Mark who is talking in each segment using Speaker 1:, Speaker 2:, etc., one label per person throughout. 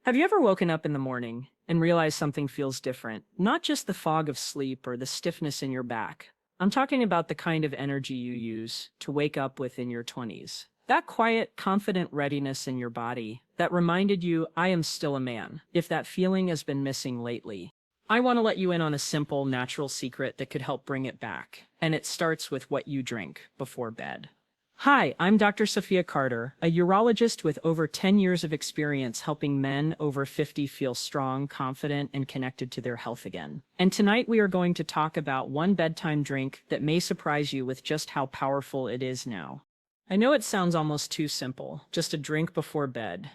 Speaker 1: Have you ever woken up in the morning and realized something feels different? Not just the fog of sleep or the stiffness in your back. I'm talking about the kind of energy you use to wake up with in your 20s. That quiet, confident readiness in your body that reminded you, I am still a man, if that feeling has been missing lately. I want to let you in on a simple, natural secret that could help bring it back. And it starts with what you drink before bed. Hi, I'm Dr. Sofia Carter, a urologist with over 10 years of experience helping men over 50 feel strong, confident, and connected to their health again. And tonight we are going to talk about one bedtime drink that may surprise you with just how powerful it is now. I know it sounds almost too simple, just a drink before bed.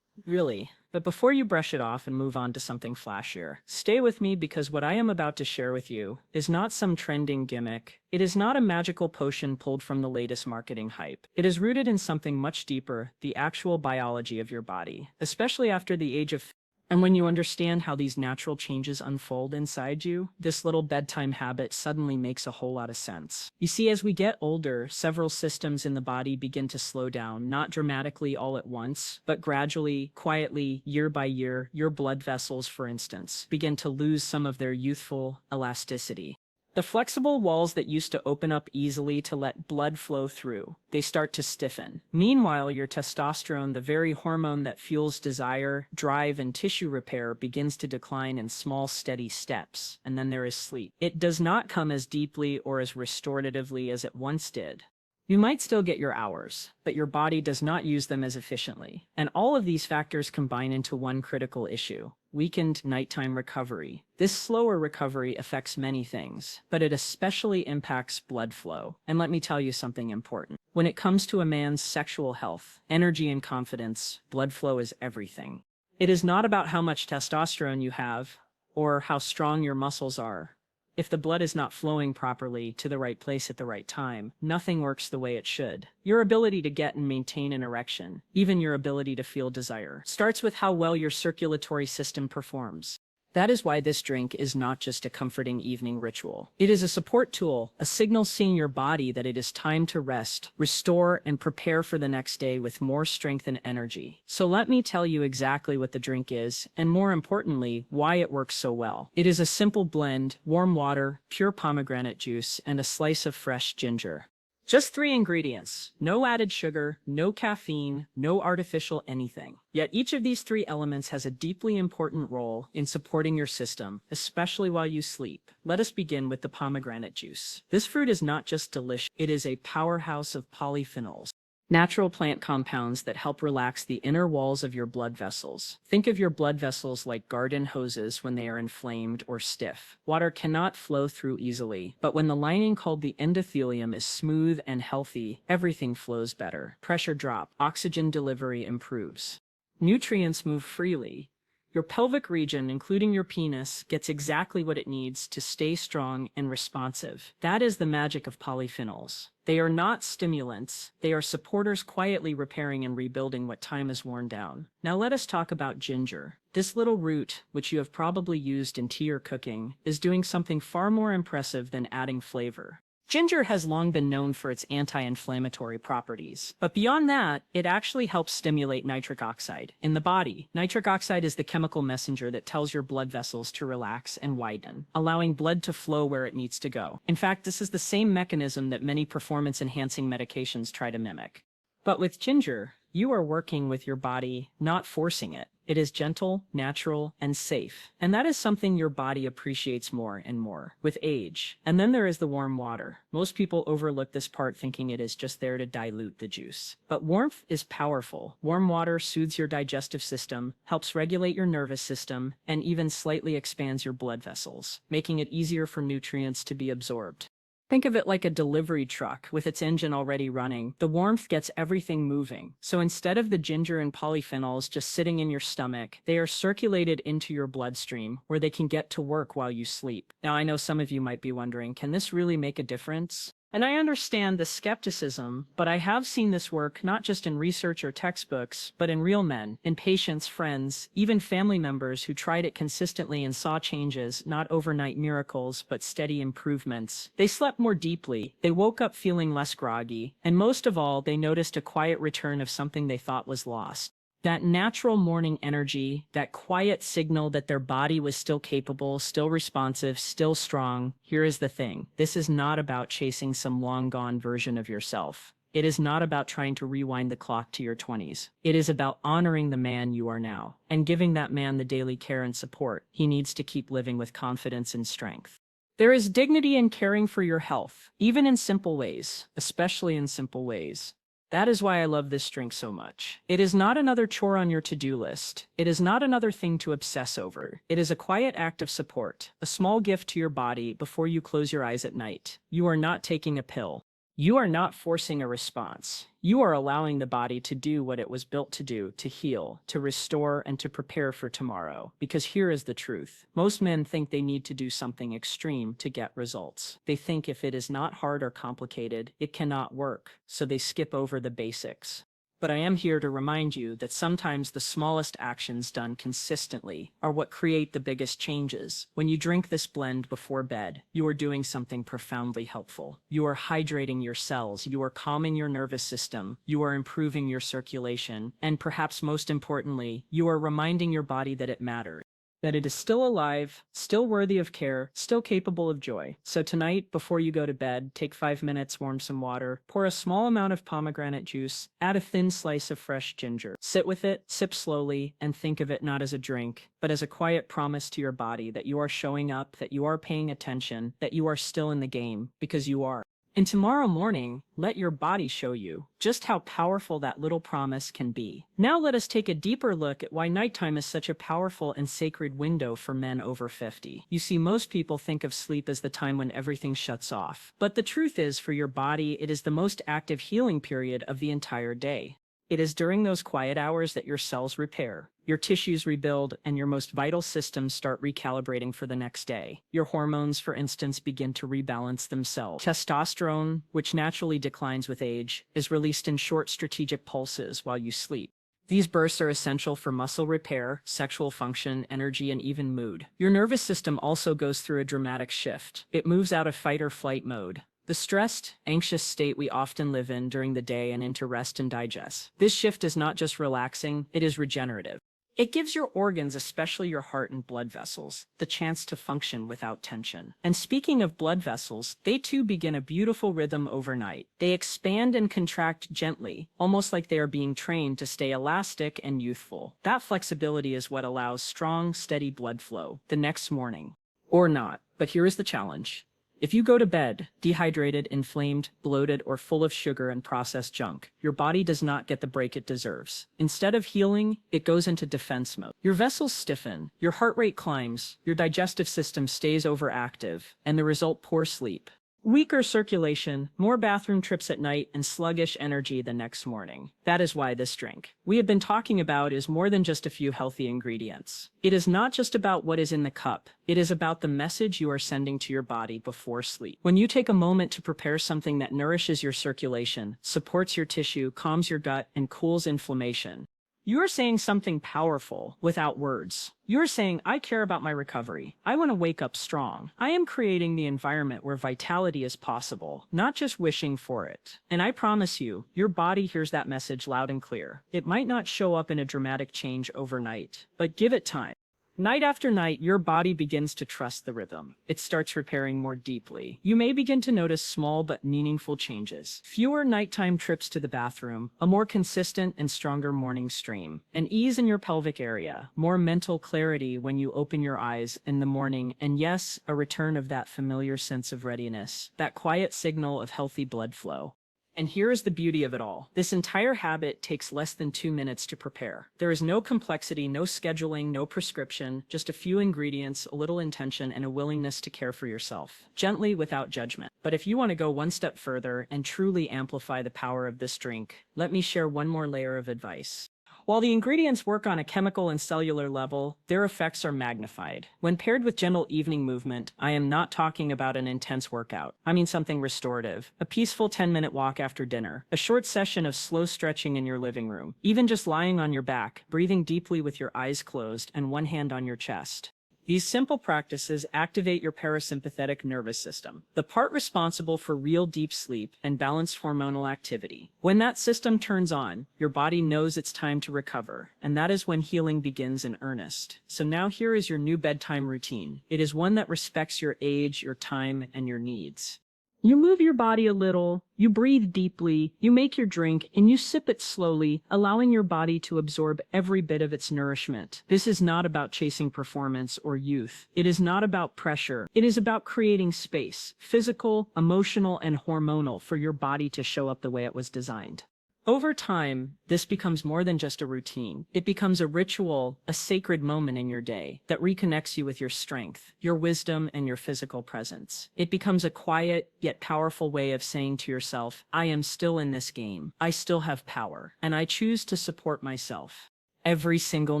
Speaker 1: Really. But before you brush it off and move on to something flashier, stay with me because what I am about to share with you is not some trending gimmick. It is not a magical potion pulled from the latest marketing hype. It is rooted in something much deeper, the actual biology of your body, especially after the age of. And when you understand how these natural changes unfold inside you, this little bedtime habit suddenly makes a whole lot of sense. You see, as we get older, several systems in the body begin to slow down, not dramatically all at once, but gradually, quietly, year by year. Your blood vessels, for instance, begin to lose some of their youthful elasticity. The flexible walls that used to open up easily to let blood flow through, they start to stiffen. Meanwhile, your testosterone, the very hormone that fuels desire, drive, and tissue repair, begins to decline in small, steady steps. And then there is sleep. It does not come as deeply or as restoratively as it once did. You might still get your hours, but your body does not use them as efficiently. And all of these factors combine into one critical issue: weakened nighttime recovery. This slower recovery affects many things, but it especially impacts blood flow. And let me tell you something important. When it comes to a man's sexual health, energy, and confidence, blood flow is everything. It is not about how much testosterone you have or how strong your muscles are. If the blood is not flowing properly to the right place at the right time, nothing works the way it should. Your ability to get and maintain an erection, even your ability to feel desire, starts with how well your circulatory system performs. That is why this drink is not just a comforting evening ritual. It is a support tool, a signal seeing your body that it is time to rest, restore, and prepare for the next day with more strength and energy. So let me tell you exactly what the drink is, and more importantly, why it works so well. It is a simple blend: warm water, pure pomegranate juice, and a slice of fresh ginger. Just three ingredients: no added sugar, no caffeine, no artificial anything. Yet each of these three elements has a deeply important role in supporting your system, especially while you sleep. Let us begin with the pomegranate juice. This fruit is not just delicious, it is a powerhouse of polyphenols, natural plant compounds that help relax the inner walls of your blood vessels. Think of your blood vessels like garden hoses when they are inflamed or stiff. Water cannot flow through easily, but when the lining called the endothelium is smooth and healthy, everything flows better. Pressure drop, oxygen delivery improves. Nutrients move freely. Your pelvic region, including your penis, gets exactly what it needs to stay strong and responsive. That is the magic of polyphenols. They are not stimulants. They are supporters quietly repairing and rebuilding what time has worn down. Now let us talk about ginger. This little root, which you have probably used in tea or cooking, is doing something far more impressive than adding flavor. Ginger has long been known for its anti-inflammatory properties, but beyond that, it actually helps stimulate nitric oxide in the body. Nitric oxide is the chemical messenger that tells your blood vessels to relax and widen, allowing blood to flow where it needs to go. In fact, this is the same mechanism that many performance-enhancing medications try to mimic. But with ginger, you are working with your body, not forcing it. It is gentle, natural, and safe. And that is something your body appreciates more and more with age. And then there is the warm water. Most people overlook this part, thinking it is just there to dilute the juice. But warmth is powerful. Warm water soothes your digestive system, helps regulate your nervous system, and even slightly expands your blood vessels, making it easier for nutrients to be absorbed. Think of it like a delivery truck with its engine already running. The warmth gets everything moving. So instead of the ginger and polyphenols just sitting in your stomach, they are circulated into your bloodstream where they can get to work while you sleep. Now, I know some of you might be wondering, can this really make a difference? And I understand the skepticism, but I have seen this work not just in research or textbooks, but in real men, in patients, friends, even family members who tried it consistently and saw changes, not overnight miracles, but steady improvements. They slept more deeply, they woke up feeling less groggy, and most of all, they noticed a quiet return of something they thought was lost: That natural morning energy, that quiet signal that their body was still capable, still responsive, still strong. Here is the thing. This is not about chasing some long-gone version of yourself. It is not about trying to rewind the clock to your 20s. It is about honoring the man you are now and giving that man the daily care and support he needs to keep living with confidence and strength. There is dignity in caring for your health, even in simple ways, especially in simple ways. That is why I love this drink so much. It is not another chore on your to-do list. It is not another thing to obsess over. It is a quiet act of support, a small gift to your body before you close your eyes at night. You are not taking a pill. You are not forcing a response. You are allowing the body to do what it was built to do, to heal, to restore, and to prepare for tomorrow. Because here is the truth. Most men think they need to do something extreme to get results. They think if it is not hard or complicated, it cannot work. So they skip over the basics. But I am here to remind you that sometimes the smallest actions done consistently are what create the biggest changes. When you drink this blend before bed, you are doing something profoundly helpful. You are hydrating your cells, you are calming your nervous system, you are improving your circulation, and perhaps most importantly, you are reminding your body that it matters. That it is still alive, still worthy of care, still capable of joy. So tonight, before you go to bed, take 5 minutes, warm some water, pour a small amount of pomegranate juice, add a thin slice of fresh ginger. Sit with it, sip slowly, and think of it not as a drink, but as a quiet promise to your body that you are showing up, that you are paying attention, that you are still in the game, because you are. And tomorrow morning, let your body show you just how powerful that little promise can be. Now let us take a deeper look at why nighttime is such a powerful and sacred window for men over 50. You see, most people think of sleep as the time when everything shuts off. But the truth is, for your body, it is the most active healing period of the entire day. It is during those quiet hours that your cells repair, your tissues rebuild, and your most vital systems start recalibrating for the next day. Your hormones, for instance, begin to rebalance themselves. Testosterone, which naturally declines with age, is released in short strategic pulses while you sleep. These bursts are essential for muscle repair, sexual function, energy, and even mood. Your nervous system also goes through a dramatic shift. It moves out of fight or flight mode, the stressed, anxious state we often live in during the day, and into rest and digest. This shift is not just relaxing, it is regenerative. It gives your organs, especially your heart and blood vessels, the chance to function without tension. And speaking of blood vessels, they too begin a beautiful rhythm overnight. They expand and contract gently, almost like they are being trained to stay elastic and youthful. That flexibility is what allows strong, steady blood flow the next morning. Or not. But here is the challenge. If you go to bed dehydrated, inflamed, bloated, or full of sugar and processed junk, your body does not get the break it deserves. Instead of healing, it goes into defense mode. Your vessels stiffen, your heart rate climbs, your digestive system stays overactive, and the result, poor sleep. Weaker circulation, more bathroom trips at night, and sluggish energy the next morning. That is why this drink we have been talking about is more than just a few healthy ingredients. It is not just about what is in the cup. It is about the message you are sending to your body before sleep. When you take a moment to prepare something that nourishes your circulation, supports your tissue, calms your gut, and cools inflammation, you are saying something powerful without words. You are saying, I care about my recovery. I want to wake up strong. I am creating the environment where vitality is possible, not just wishing for it. And I promise you, your body hears that message loud and clear. It might not show up in a dramatic change overnight, but give it time. Night after night, your body begins to trust the rhythm. It starts repairing more deeply. You may begin to notice small but meaningful changes. Fewer nighttime trips to the bathroom, a more consistent and stronger morning stream, an ease in your pelvic area, more mental clarity when you open your eyes in the morning, and yes, a return of that familiar sense of readiness, that quiet signal of healthy blood flow. And here is the beauty of it all. This entire habit takes less than 2 minutes to prepare. There is no complexity, no scheduling, no prescription, just a few ingredients, a little intention, and a willingness to care for yourself, gently, without judgment. But if you want to go one step further and truly amplify the power of this drink, let me share one more layer of advice. While the ingredients work on a chemical and cellular level, their effects are magnified. When paired with gentle evening movement, I am not talking about an intense workout. I mean something restorative. A peaceful 10-minute walk after dinner. A short session of slow stretching in your living room. Even just lying on your back, breathing deeply with your eyes closed and one hand on your chest. These simple practices activate your parasympathetic nervous system, the part responsible for real deep sleep and balanced hormonal activity. When that system turns on, your body knows it's time to recover, and that is when healing begins in earnest. So now here is your new bedtime routine. It is one that respects your age, your time, and your needs. You move your body a little, you breathe deeply, you make your drink, and you sip it slowly, allowing your body to absorb every bit of its nourishment. This is not about chasing performance or youth. It is not about pressure. It is about creating space, physical, emotional, and hormonal, for your body to show up the way it was designed. Over time, this becomes more than just a routine. It becomes a ritual, a sacred moment in your day that reconnects you with your strength, your wisdom, and your physical presence. It becomes a quiet yet powerful way of saying to yourself, I am still in this game. I still have power, and I choose to support myself. Every single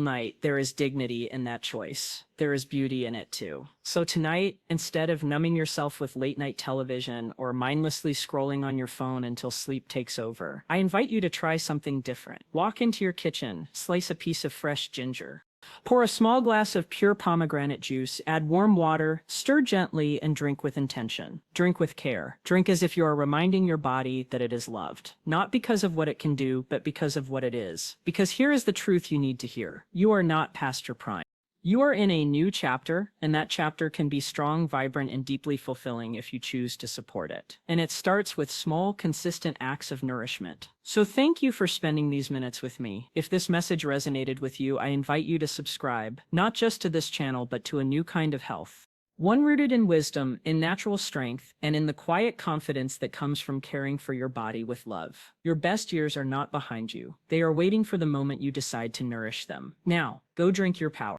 Speaker 1: night, there is dignity in that choice. There is beauty in it too. So tonight, instead of numbing yourself with late-night television or mindlessly scrolling on your phone until sleep takes over, I invite you to try something different. Walk into your kitchen, slice a piece of fresh ginger. Pour a small glass of pure pomegranate juice, add warm water, stir gently, and drink with intention. Drink with care. Drink as if you are reminding your body that it is loved. Not because of what it can do, but because of what it is. Because here is the truth you need to hear. You are not past your prime. You are in a new chapter, and that chapter can be strong, vibrant, and deeply fulfilling if you choose to support it. And it starts with small, consistent acts of nourishment. So thank you for spending these minutes with me. If this message resonated with you, I invite you to subscribe, not just to this channel, but to a new kind of health. One rooted in wisdom, in natural strength, and in the quiet confidence that comes from caring for your body with love. Your best years are not behind you. They are waiting for the moment you decide to nourish them. Now, go drink your power.